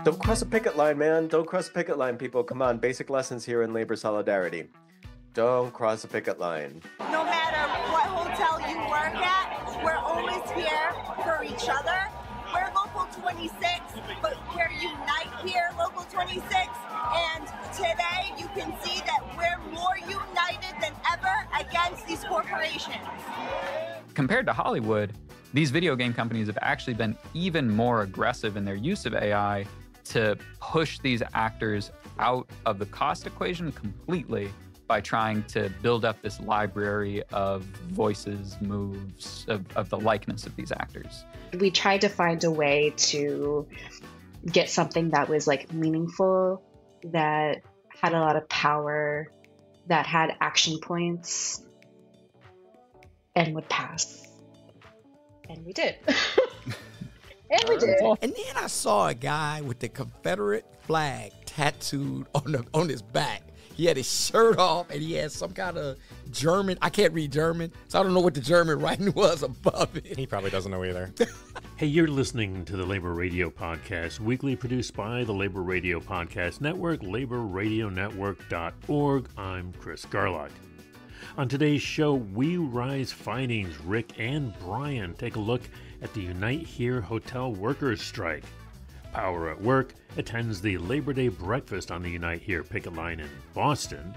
Don't cross a picket line, man. Don't cross a picket line, people. Come on, basic lessons here in labor solidarity. Don't cross a picket line. No matter what hotel you work at, we're always here for each other. We're Local 26, but we're Unite here, Local 26. And today you can see that we're more united than ever against these corporations. Compared to Hollywood, these video game companies have actually been even more aggressive in their use of AI to push these actors out of the cost equation completely by trying to build up this library of voices, moves, of the likeness of these actors. We tried to find a way to get something that was like meaningful, that had a lot of power, that had action points, and would pass. And we did. And we did. And then I saw a guy with the Confederate flag tattooed on his back. He had his shirt off and he had some kind of German. I can't read German, so I don't know what the German writing was above it. He probably doesn't know either. Hey, you're listening to the Labor Radio Podcast, weekly produced by the Labor Radio Podcast Network, laborradionetwork.org. I'm Chris Garlock. On today's show, We Rise Fightings, Rick and Bryan take a look at the Unite Here hotel workers' strike. Power at Work attends the Labor Day breakfast on the Unite Here picket line in Boston.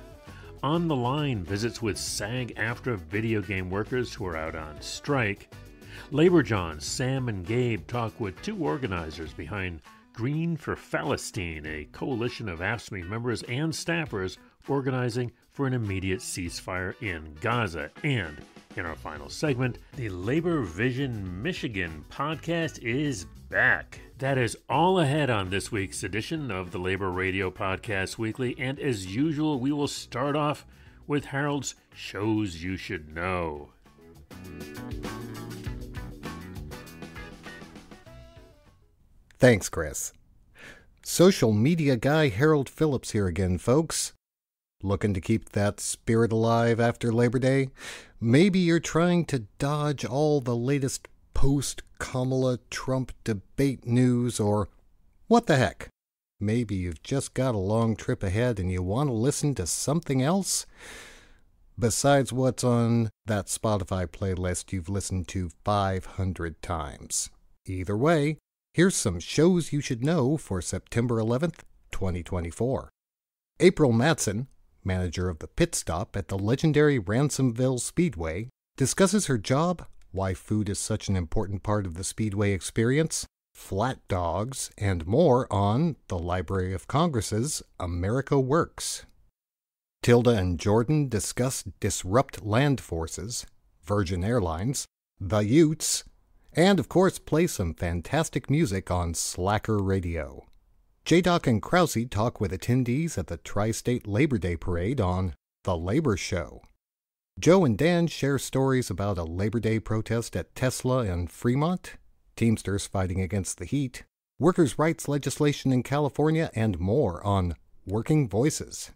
On the Line visits with SAG-AFTRA video game workers who are out on strike. Labor Johns Sam and Gabe talk with two organizers behind Green for Falasteen, a coalition of AFSCME members and staffers organizing for an immediate ceasefire in Gaza. And in our final segment, the Labor Vision Michigan podcast is back. That is all ahead on this week's edition of the Labor Radio Podcast Weekly, and as usual, we will start off with Harold's Shows You Should Know. Thanks, Chris. Social media guy Harold Phillips here again, folks. Looking to keep that spirit alive after Labor Day? Maybe you're trying to dodge all the latest post-Kamala Trump debate news, or what the heck? Maybe you've just got a long trip ahead and you want to listen to something else? Besides what's on that Spotify playlist you've listened to 500 times. Either way, here's some shows you should know for September 11th, 2024. April Matson, manager of the pit stop at the legendary Ransomville Speedway, discusses her job, why food is such an important part of the Speedway experience, flat dogs, and more on the Library of Congress's America Works. Tilda and Jordan discuss Disrupt Land Forces, Virgin Airlines, the Utes, and of course play some fantastic music on Slacker Radio. J-Doc and Krause talk with attendees at the Tri-State Labor Day Parade on The Labor Show. Joe and Dan share stories about a Labor Day protest at Tesla and Fremont, Teamsters fighting against the heat, workers' rights legislation in California, and more on Working Voices.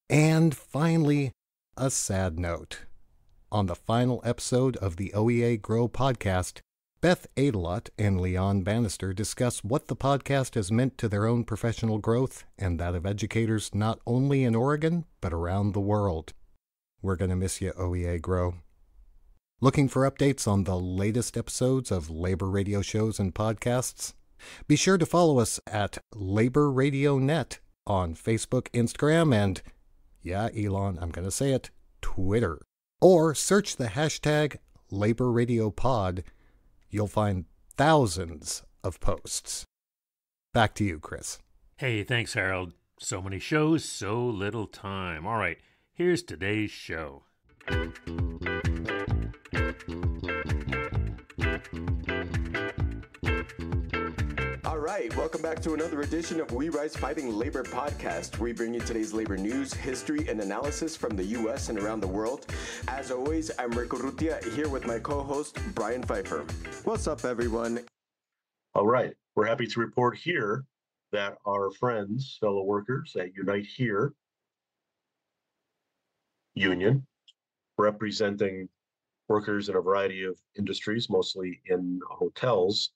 And finally, a sad note. On the final episode of the OEA Grow podcast, Beth Adelot and Leon Bannister discuss what the podcast has meant to their own professional growth and that of educators not only in Oregon, but around the world. We're going to miss you, OEA Grow. Looking for updates on the latest episodes of Labor Radio shows and podcasts? Be sure to follow us at Labor Radio Net on Facebook, Instagram, and, yeah, Elon, I'm going to say it, Twitter. Or search the hashtag Labor Radio Pod. You'll find thousands of posts. Back to you, Chris. Hey, thanks, Harold. So many shows, so little time. All right, here's today's show. All right, welcome back to another edition of We Rise Fighting Labor Podcast. We bring you today's labor news, history, and analysis from the U.S. and around the world. As always, I'm Rick Urrutia, here with my co-host, Bryan Pfeiffer. What's up, everyone? All right, we're happy to report here that our friends, fellow workers at Unite Here Union, representing workers in a variety of industries, mostly in hotels,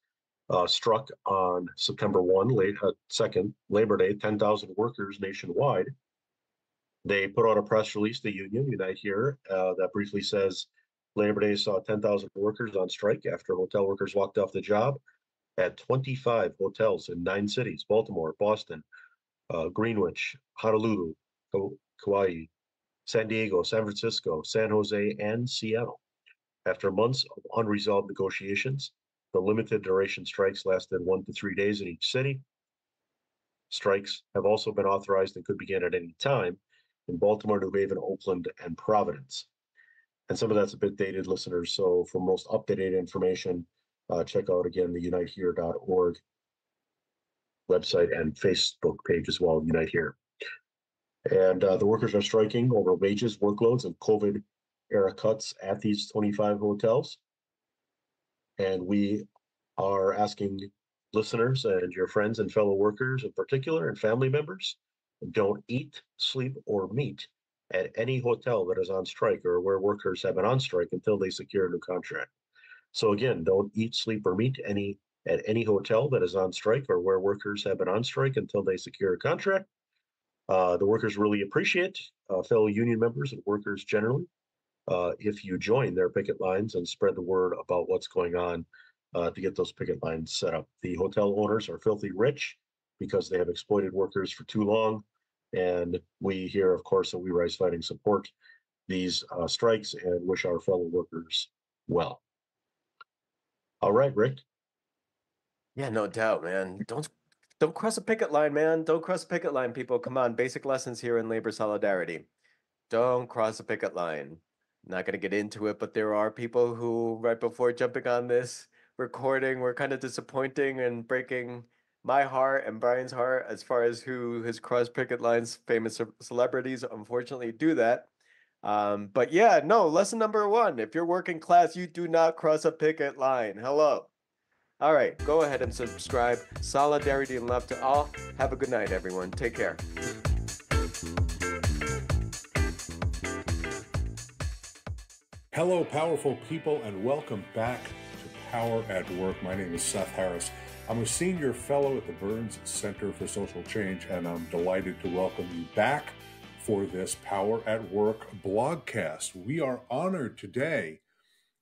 struck on September 2nd, Labor Day, 10,000 workers nationwide. They put out a press release, the union, Unite Here, that briefly says Labor Day saw 10,000 workers on strike after hotel workers walked off the job at 25 hotels in 9 cities: Baltimore, Boston, Greenwich, Honolulu, Kauai, San Diego, San Francisco, San Jose, and Seattle. After months of unresolved negotiations, the limited duration strikes lasted 1 to 3 days in each city. Strikes have also been authorized and could begin at any time in Baltimore, New Haven, Oakland, and Providence. And some of that's a bit dated, listeners. So for most up-to-date information, check out, again, the unitehere.org website and Facebook page as well, Unite Here. And the workers are striking over wages, workloads, and COVID-era cuts at these 25 hotels. And we are asking listeners and your friends and fellow workers in particular, and family members, don't eat, sleep, or meet at any hotel that is on strike or where workers have been on strike until they secure a new contract. So again, don't eat, sleep, or meet at any hotel that is on strike or where workers have been on strike until they secure a contract. The workers really appreciate fellow union members and workers generally if you join their picket lines and spread the word about what's going on to get those picket lines set up. The hotel owners are filthy rich because they have exploited workers for too long. And we here, of course, at We Rise Fighting support these strikes and wish our fellow workers well. All right, Rick. Yeah, no doubt, man. Don't cross a picket line, man. Don't cross a picket line, people. Come on, basic lessons here in labor solidarity. Don't cross a picket line. Not going to get into it, but there are people who, right before jumping on this recording, were kind of disappointing and breaking my heart and Brian's heart as far as who has crossed picket lines. Famous celebrities, unfortunately, do that. But yeah, no, lesson number 1, if you're working class, you do not cross a picket line. Hello. All right, go ahead and subscribe. Solidarity and love to all. Have a good night, everyone. Take care. Hello, powerful people, and welcome back to Power at Work. My name is Seth Harris. I'm a senior fellow at the Burns Center for Social Change, and I'm delighted to welcome you back for this Power at Work blogcast. We are honored today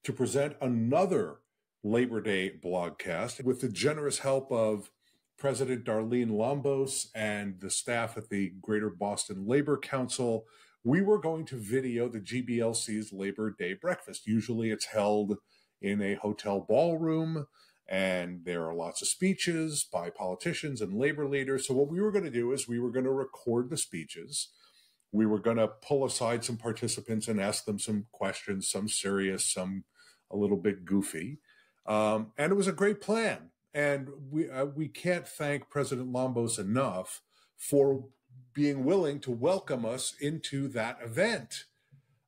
to present another Labor Day blogcast with the generous help of President Darlene Lombos and the staff at the Greater Boston Labor Council. We were going to video the GBLC's Labor Day breakfast. Usually it's held in a hotel ballroom, and there are lots of speeches by politicians and labor leaders. So what we were going to do is we were going to record the speeches. We were going to pull aside some participants and ask them some questions, some serious, some a little bit goofy. And it was a great plan. And we can't thank President Lombos enough for being willing to welcome us into that event.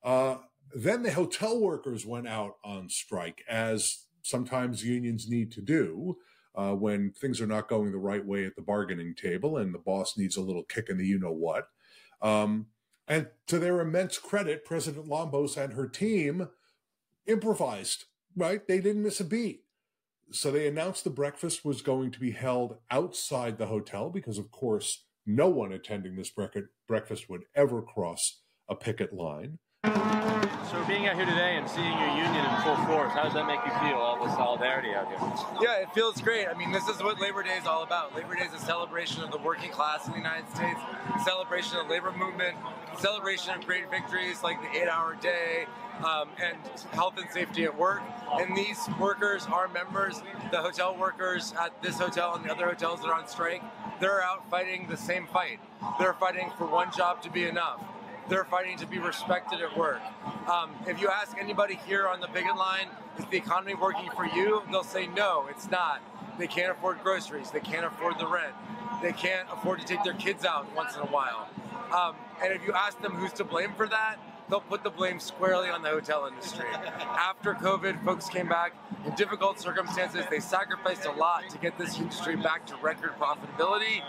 Then the hotel workers went out on strike, as sometimes unions need to do when things are not going the right way at the bargaining table and the boss needs a little kick in the you-know-what. And to their immense credit, President Lombos and her team improvised, right? They didn't miss a beat. So they announced the breakfast was going to be held outside the hotel because, of course, no one attending this breakfast would ever cross a picket line. So being out here today and seeing your union in full force, how does that make you feel, all the solidarity out here? Yeah, it feels great. I mean, this is what Labor Day is all about. Labor Day is a celebration of the working class in the United States, a celebration of labor movement, a celebration of great victories like the 8-hour day, and health and safety at work. And these workers are members, the hotel workers at this hotel and the other hotels that are on strike. They're out fighting the same fight. They're fighting for one job to be enough. They're fighting to be respected at work. If you ask anybody here on the picket line, is the economy working for you? They'll say no, it's not. They can't afford groceries. They can't afford the rent. They can't afford to take their kids out once in a while. And if you ask them who's to blame for that, they'll put the blame squarely on the hotel industry. After COVID, folks came back in difficult circumstances. They sacrificed a lot to get this industry back to record profitability.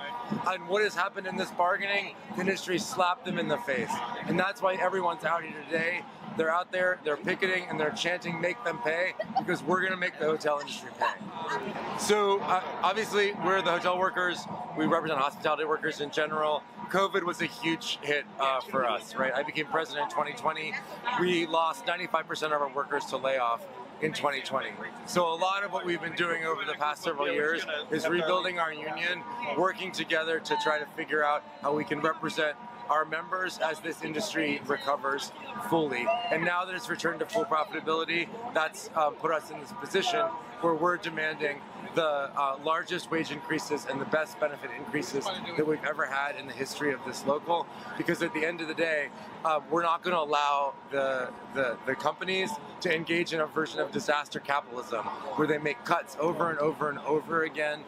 And what has happened in this bargaining, the industry slapped them in the face. And that's why everyone's out here today. They're out there, they're picketing, and they're chanting, make them pay, because we're going to make the hotel industry pay. So obviously, we're the hotel workers. We represent hospitality workers in general. COVID was a huge hit for us, right? I became president in 2020. We lost 95% of our workers to layoff in 2020. So a lot of what we've been doing over the past several years is rebuilding our union, working together to try to figure out how we can represent our members as this industry recovers fully. And now that it's returned to full profitability, that's put us in this position where we're demanding the largest wage increases and the best benefit increases that we've ever had in the history of this local. Because at the end of the day, we're not going to allow the companies to engage in a version of disaster capitalism where they make cuts over and over and over again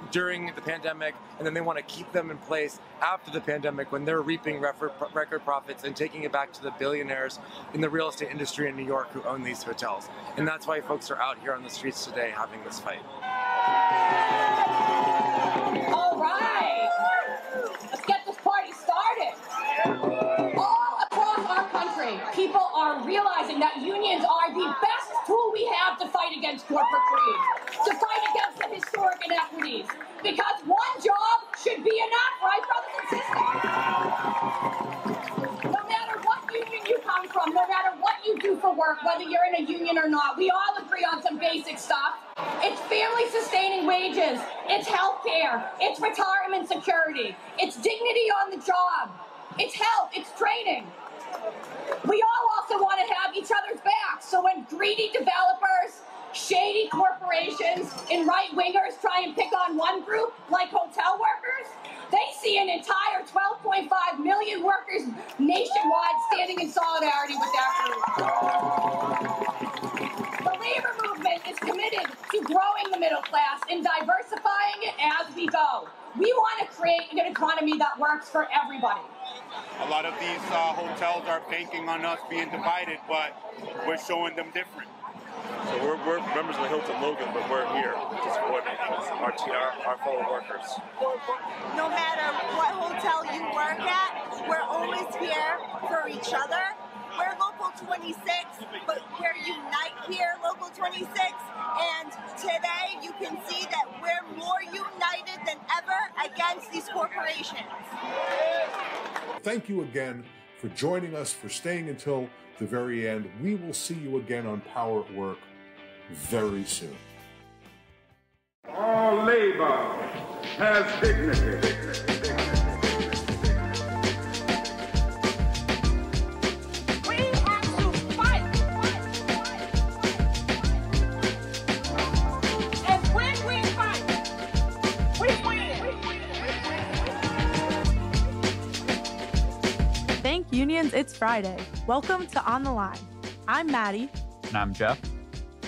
during the pandemic, and then they want to keep them in place after the pandemic when they're reaping record profits and taking it back to the billionaires in the real estate industry in New York who own these hotels. And that's why folks are out here on the streets today having this fight. All right, let's get this party started. All across our country, people are realizing that unions are the best tool we have to fight against corporate greed, to fight against the historic inequities, because one job should be enough, right, brothers and sisters? No matter what union you come from, no matter what you do for work, whether you're in a union or not, we all agree on some basic stuff. It's family-sustaining wages, it's health care, it's retirement security, it's dignity on the job, it's health, it's training. We all also want to have each other's backs, so when greedy developers, shady corporations, and right-wingers try and pick on one group, like hotel workers, they see an entire 12.5 million workers nationwide standing in solidarity with that group. The labor movement is committed to growing the middle class and diversifying it as we go. We want to create an economy that works for everybody. A lot of these hotels are banking on us being divided, but we're showing them different. So we're members of the Hilton Logan, but we're here to support our fellow workers. No matter what hotel you work at, we're always here for each other. We're Local 26, but we're Unite here, Local 26. And today you can see that we're more united than ever against these corporations. Thank you again for joining us, for staying until the very end. We will see you again on Power at Work very soon. All labor has dignity. Unions, it's Friday. Welcome to On the Line. I'm Maddie. And I'm Jeff.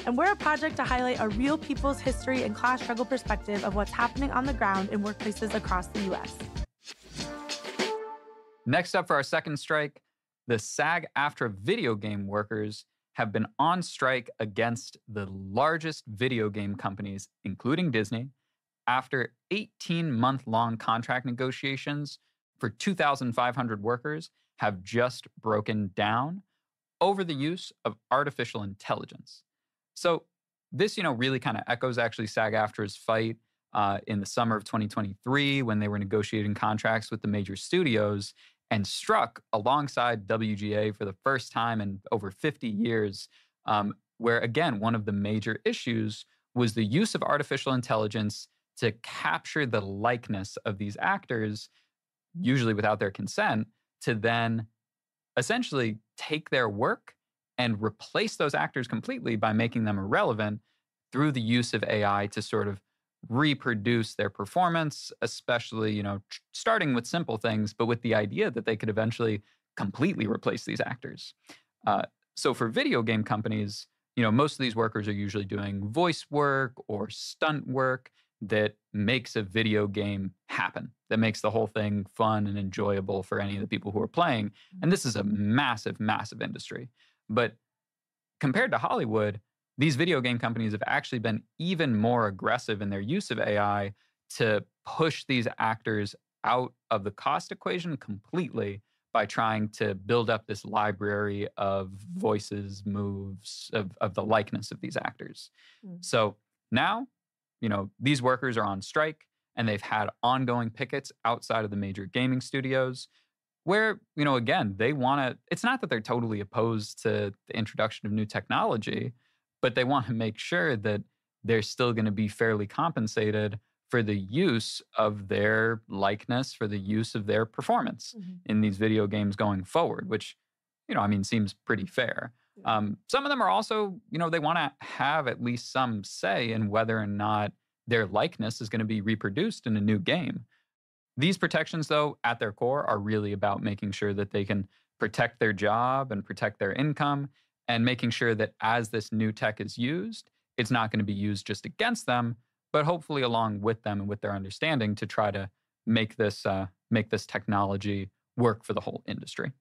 And we're a project to highlight a real people's history and class struggle perspective of what's happening on the ground in workplaces across the U.S. Next up for our second strike, the SAG-AFTRA video game workers have been on strike against the largest video game companies, including Disney, after 18-month-long contract negotiations for 2,500 workers have just broken down over the use of artificial intelligence. So this, really kind of echoes actually SAG-AFTRA's fight in the summer of 2023 when they were negotiating contracts with the major studios and struck alongside WGA for the first time in over 50 years, where, again, one of the major issues was the use of artificial intelligence to capture the likeness of these actors, usually without their consent, to then essentially take their work and replace those actors completely by making them irrelevant through the use of AI to sort of reproduce their performance, especially, starting with simple things, but with the idea that they could eventually completely replace these actors. So for video game companies, most of these workers are usually doing voice work or stunt work. that makes a video game happen, that makes the whole thing fun and enjoyable for any of the people who are playing. And this is a massive, massive industry. But compared to Hollywood, these video game companies have actually been even more aggressive in their use of AI to push these actors out of the cost equation completely by trying to build up this library of voices, moves, of the likeness of these actors. So now, these workers are on strike, and they've had ongoing pickets outside of the major gaming studios where, again, they want to, it's not that they're totally opposed to the introduction of new technology, but they want to make sure that they're still going to be fairly compensated for the use of their likeness, for the use of their performance in these video games going forward, which, seems pretty fair. Some of them are also, they want to have at least some say in whether or not their likeness is going to be reproduced in a new game. These protections, though, at their core are really about making sure that they can protect their job and protect their income, and making sure that as this new tech is used, it's not going to be used just against them, but hopefully along with them and with their understanding to try to make this technology work for the whole industry.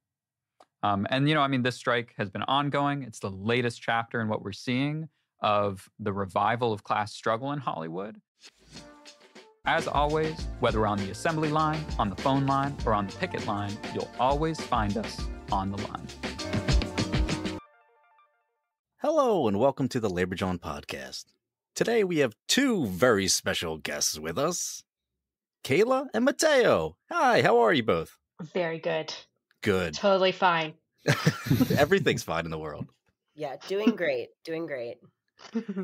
This strike has been ongoing. It's the latest chapter in what we're seeing of the revival of class struggle in Hollywood. As always, whether we're on the assembly line, on the phone line, or on the picket line, you'll always find us on the line. Hello, and welcome to the Labor Jawn podcast. Today we have two very special guests with us, Kayla and Mateo. Hi, how are you both? Very good. Good. Totally fine. Everything's fine in the world. Yeah, doing great.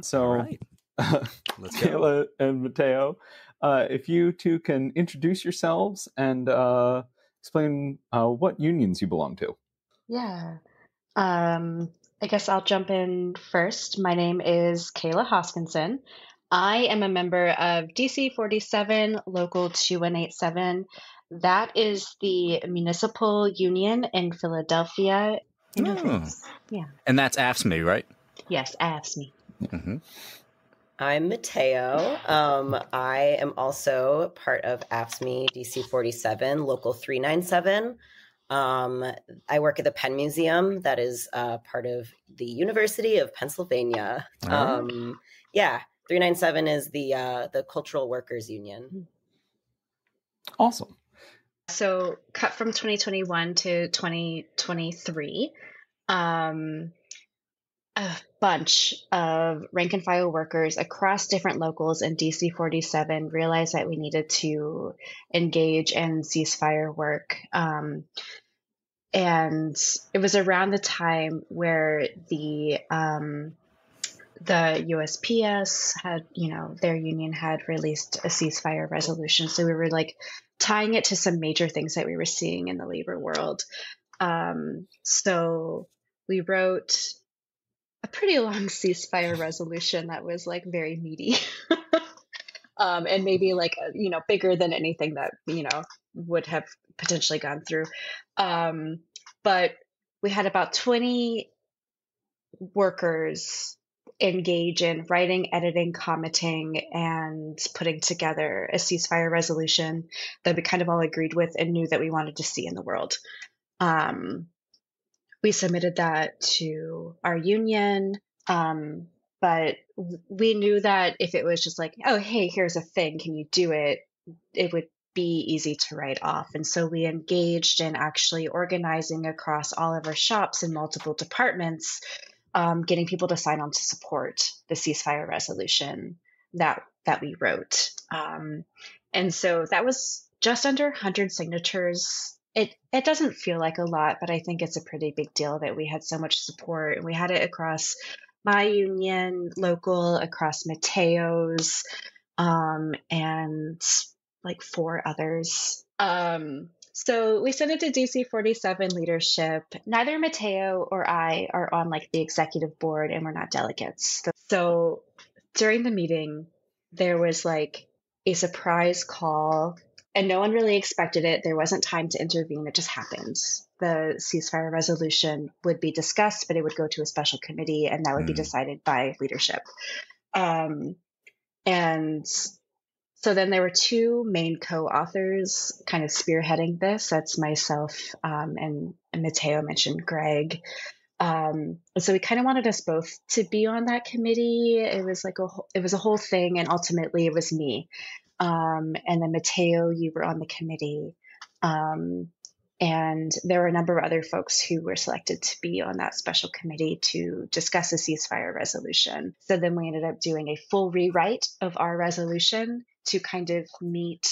So, right. Let's go. Kayla and Mateo, if you two can introduce yourselves and explain what unions you belong to. Yeah. I guess I'll jump in first. My name is Kayla Hoskinson. I am a member of DC 47 Local 2187. That is the municipal union in Philadelphia. Yeah. And that's AFSCME, right? Yes, AFSCME. Mm-hmm. I'm Mateo. I am also part of AFSCME DC 47 Local 397. I work at the Penn Museum. That is part of the University of Pennsylvania. 397 is the Cultural Workers Union. Awesome. So cut from 2021 to 2023, a bunch of rank and file workers across different locals in DC 47 realized that we needed to engage in ceasefire work. And it was around the time where the USPS had, their union had released a ceasefire resolution. So we were tying it to some major things that we were seeing in the labor world. So we wrote a pretty long ceasefire resolution that was very meaty and maybe bigger than anything that, would have potentially gone through. But we had about 20 workers engage in writing, editing, commenting, and putting together a ceasefire resolution that we kind of all agreed with and knew that we wanted to see in the world. We submitted that to our union, but we knew that if it was just oh, hey, here's a thing, can you do it? It would be easy to write off. And so we engaged in actually organizing across all of our shops in multiple departments, getting people to sign on to support the ceasefire resolution that we wrote. And so that was just under 100 signatures. It doesn't feel like a lot, but I think it's a pretty big deal that we had so much support. And we had it across my union, local, across Mateo's, and 4 others. So we sent it to DC 47 leadership. Neither Mateo or I are on the executive board, and we're not delegates. So during the meeting, there was a surprise call, and no one really expected it. There wasn't time to intervene. It just happened. The ceasefire resolution would be discussed, but it would go to a special committee, and that would be decided by leadership. And So then there were two main co-authors kind of spearheading this. That's myself and Matteo mentioned Greg. So we kind of wanted us both to be on that committee. It was like it was a whole thing, and ultimately it was me. And then Matteo, you were on the committee. And there were a number of other folks who were selected to be on that special committee to discuss a ceasefire resolution. So then we ended up doing a full rewrite of our resolution to kind of meet,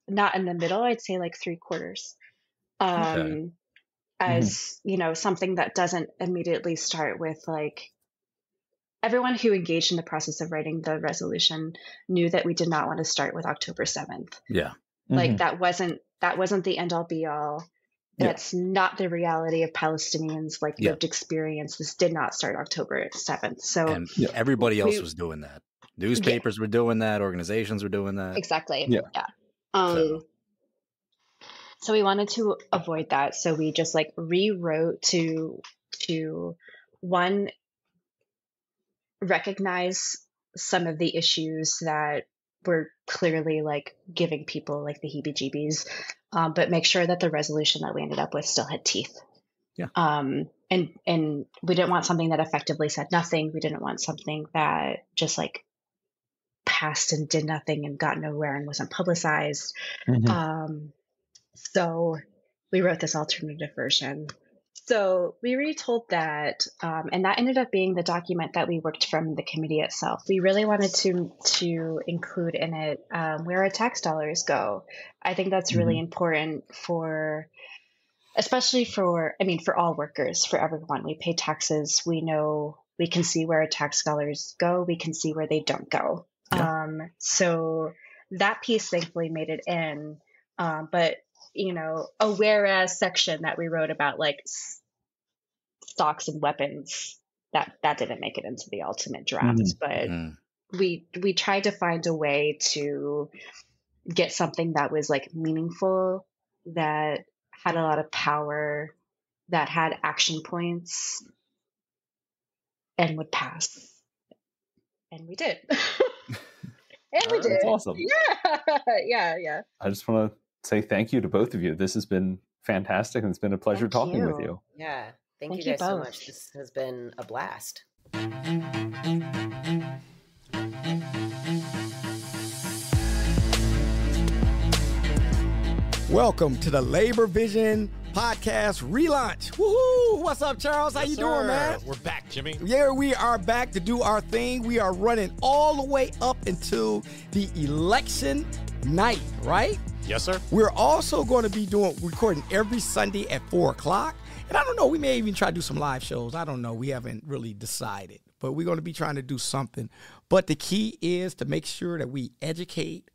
not in the middle, I'd say like 3/4. As, you know, something that doesn't immediately start with like, everyone who engaged in the process of writing the resolution knew that we did not want to start with October 7th. Yeah. Like that wasn't the end all be all. That's not the reality of Palestinians' like lived experience. This did not start October 7th. So and everybody else was doing that. Newspapers were doing that. Organizations were doing that. Exactly. Yeah. So we wanted to avoid that. So we just like rewrote to one, recognize some of the issues that were clearly like giving people like the heebie-jeebies, but make sure that the resolution that we ended up with still had teeth. Yeah. And we didn't want something that effectively said nothing. We didn't want something that just like passed and did nothing and got nowhere and wasn't publicized. So we wrote this alternative version. So we retold that, and that ended up being the document that we worked from the committee itself. We really wanted to include in it where our tax dollars go. I think that's really important especially for all workers, for everyone. We pay taxes. We know we can see where our tax dollars go. We can see where they don't go. Yeah. So that piece thankfully made it in, but you know, a whereas section that we wrote about like stocks and weapons, that didn't make it into the ultimate draft, but we tried to find a way to get something that was like meaningful, that had a lot of power, that had action points, and would pass. And we did. And we did. That's awesome. Yeah. I just want to say thank you to both of you. This has been fantastic, and it's been a pleasure talking with you. Yeah. Thank you guys so much. This has been a blast. Welcome to the Labor Vision Podcast relaunch. Woohoo! What's up, Charles? How you doing, man? We're back, Jimmy. Yeah, we are back to do our thing. We are running all the way up until the election night, right? Yes, sir. We're also going to be recording every Sunday at 4 o'clock. And I don't know, we may even try to do some live shows. I don't know. We haven't really decided. But we're going to be trying to do something. But the key is to make sure that we educate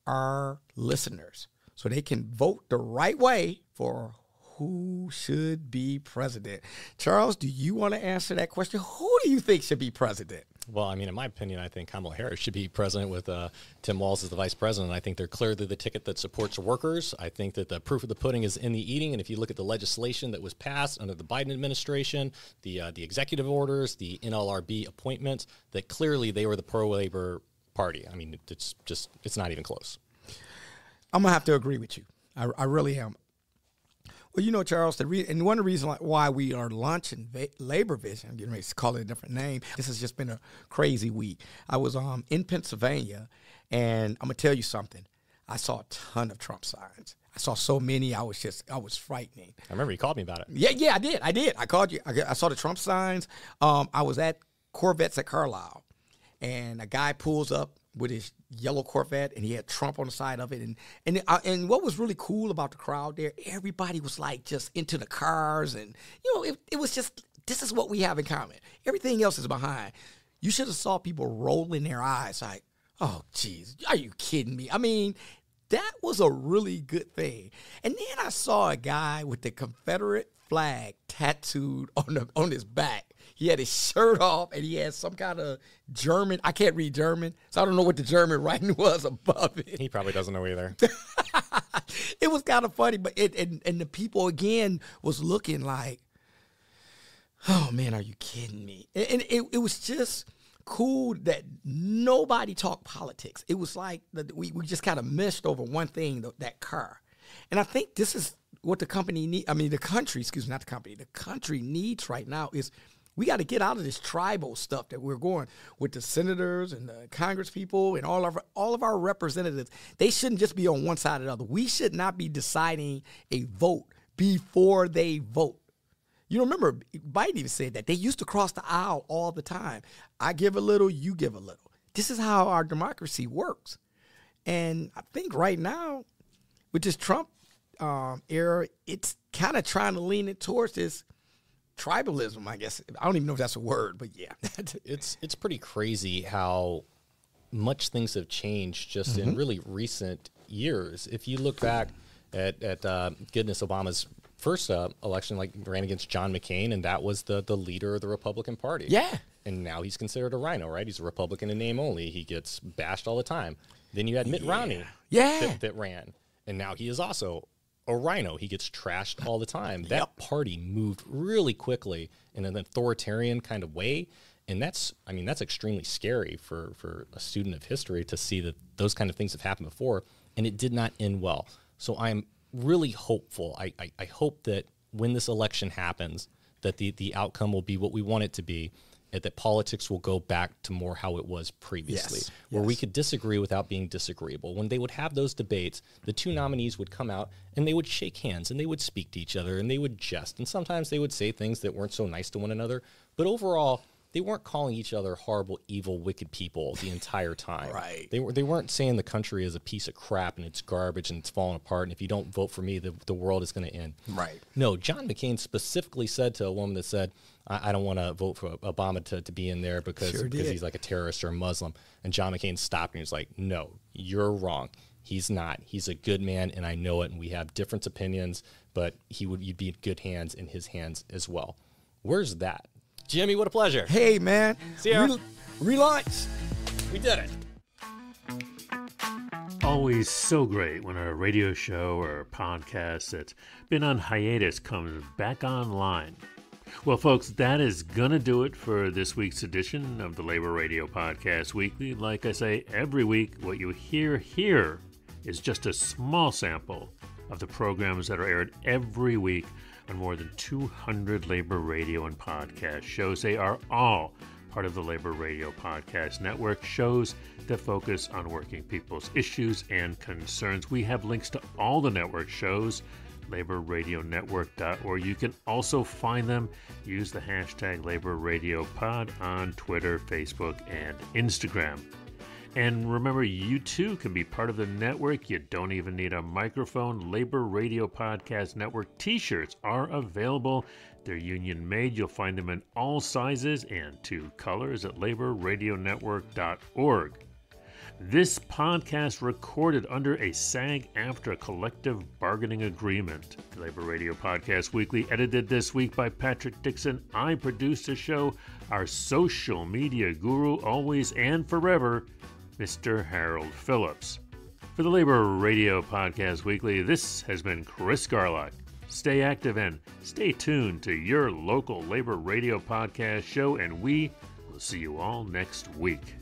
our listeners so they can vote the right way for who should be president. Charles, do you want to answer that question? Who do you think should be president? Well, I mean, in my opinion, I think Kamala Harris should be president with Tim Walz as the vice president. I think they're clearly the ticket that supports workers. I think that the proof of the pudding is in the eating. And if you look at the legislation that was passed under the Biden administration, the executive orders, the NLRB appointments, that clearly they were the pro-labor party. I mean, it's not even close. I'm going to have to agree with you. I really am. Well, you know, Charles, and one of the reasons why we are launching Labor Vision, I'm getting ready to call it a different name. This has just been a crazy week. I was in Pennsylvania, and I'm going to tell you something. I saw a ton of Trump signs. I saw so many, I was frightening. I remember you called me about it. Yeah, I did. I called you. I saw the Trump signs. I was at Corvettes at Carlisle, and a guy pulls up with his yellow Corvette, and he had Trump on the side of it. And what was really cool about the crowd there, everybody was like just into the cars, and you know, it was just, this is what we have in common. Everything else is behind. You should have saw people rolling their eyes like, oh, geez, are you kidding me? I mean, that was a really good thing. And then I saw a guy with the Confederate flag tattooed on his back. He had his shirt off, and he had some kind of German. I can't read German, so I don't know what the German writing was above it. He probably doesn't know either. It was kind of funny, but and the people, again, was looking like, oh, man, are you kidding me? And it was just cool that nobody talked politics. It was like we just kind of missed over one thing, that car. And I think this is what the country needs right now is we got to get out of this tribal stuff that we're going with the senators and the Congress people and all of our representatives. They shouldn't just be on one side or the other. We should not be deciding a vote before they vote. You remember Biden even said that. They used to cross the aisle all the time. I give a little, you give a little. This is how our democracy works. And I think right now, with this Trump era, it's kind of trying to lean it towards this tribalism, I guess. I don't even know if that's a word, but yeah. It's pretty crazy how much things have changed just in really recent years. If you look back at goodness, Obama's first election, like ran against John McCain, and that was the leader of the Republican Party. Yeah. And now he's considered a rhino, right? He's a Republican in name only. He gets bashed all the time. Then you had Mitt Romney that ran, and now he is also a rhino. He gets trashed all the time. That party moved really quickly in an authoritarian kind of way, and that's extremely scary for a student of history to see that those kind of things have happened before, and it did not end well. So I'm really hopeful. I hope that when this election happens, that the outcome will be what we want it to be, and that politics will go back to more how it was previously, where we could disagree without being disagreeable. When they would have those debates, the two nominees would come out and they would shake hands and they would speak to each other and they would jest. And sometimes they would say things that weren't so nice to one another. But overall, they weren't calling each other horrible, evil, wicked people the entire time. Right. They weren't saying the country is a piece of crap and it's garbage and it's falling apart, and if you don't vote for me, the world is going to end. Right. No, John McCain specifically said to a woman that said, I don't want to vote for Obama to be in there because he's like a terrorist or a Muslim. And John McCain stopped and he was like, no, you're wrong. He's not. He's a good man, and I know it, and we have different opinions, but you'd be in good hands, in his hands as well. Where's that? Jimmy, what a pleasure. Hey, man. See ya. Relaunch. We did it. Always so great when a radio show or a podcast that's been on hiatus comes back online. Well, folks, that is going to do it for this week's edition of the Labor Radio Podcast Weekly. Like I say every week, what you hear here is just a small sample of the programs that are aired every week on more than 200 labor radio and podcast shows. They are all part of the Labor Radio Podcast Network, shows that focus on working people's issues and concerns. We have links to all the network shows, laborradionetwork.org. You can also find them. Use the hashtag LaborRadioPod on Twitter, Facebook, and Instagram. And remember, you too can be part of the network. You don't even need a microphone. Labor Radio Podcast Network t-shirts are available. They're union made. You'll find them in all sizes and 2 colors at laborradionetwork.org. This podcast recorded under a SAG-AFTRA collective bargaining agreement. The Labor Radio Podcast Weekly, edited this week by Patrick Dixon. I produced the show. Our social media guru, always and forever, Mr. Harold Phillips. For the Labor Radio Podcast Weekly, this has been Chris Garlock. Stay active and stay tuned to your local Labor Radio Podcast show, and we will see you all next week.